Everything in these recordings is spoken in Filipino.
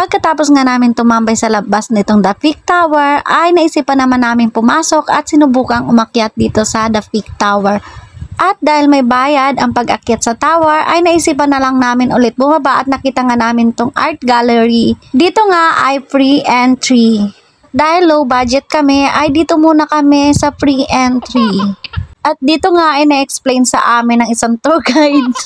Pagkatapos nga namin tumambay sa labas nitong The Peak Tower, ay naisipan naman namin pumasok at sinubukang umakyat dito sa The Peak Tower. At dahil may bayad ang pag-akyat sa tower, ay naisipan na lang namin ulit bumaba at nakita nga namin tong art gallery. Dito nga ay free entry. Dahil low budget kami, ay dito muna kami sa free entry. At dito nga ay na-explain sa amin ng isang tour guide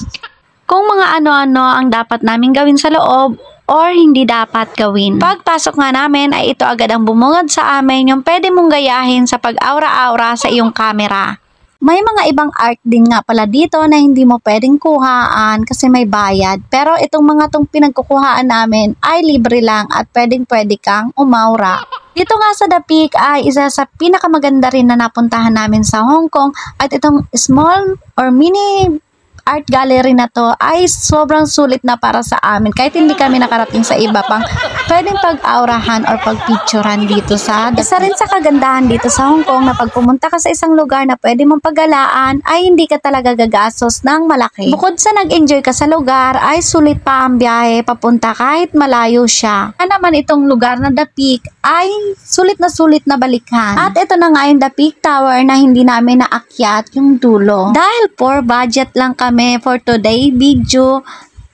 kung mga ano-ano ang dapat namin gawin sa loob or hindi dapat gawin. Pagpasok nga namin ay ito agad ang bumungad sa amin yung pwede mong gayahin sa pag-aura-aura sa iyong camera. May mga ibang art din nga pala dito na hindi mo pwedeng kuhaan kasi may bayad. Pero itong mga tong pinagkukuhaan namin ay libre lang at pwedeng-pwede kang umaura. Dito nga sa The Peak ay isa sa pinakamaganda rin na napuntahan namin sa Hong Kong at itong small or mini art gallery na to ay sobrang sulit na para sa amin kahit hindi kami nakarating sa iba pang pwedeng pag-aurahan or pag-picturean dito sa isa rin sa kagandahan dito sa Hong Kong na pag pumunta ka sa isang lugar na pwede mong pagalaan ay hindi ka talaga gagastos ng malaki. Bukod sa nag-enjoy ka sa lugar ay sulit pa ang biyahe papunta kahit malayo siya. Ano naman itong lugar na The Peak ay sulit na balikan. At ito na nga yung The Peak Tower na hindi namin naakyat yung dulo. Dahil for budget lang kami for today video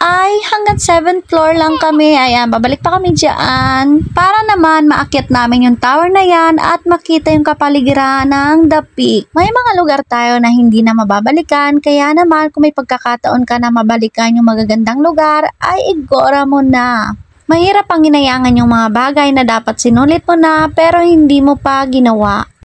ay hanggang 7th floor lang kami. Ayan, babalik pa kami dyan para naman maakyat namin yung tower na yan at makita yung kapaligiran ng The Peak. May mga lugar tayo na hindi na mababalikan kaya naman kung may pagkakataon ka na mabalikan yung magagandang lugar ay igora mo na. Mahirap ang hinayangan yung mga bagay na dapat sinulit mo na pero hindi mo pa ginawa.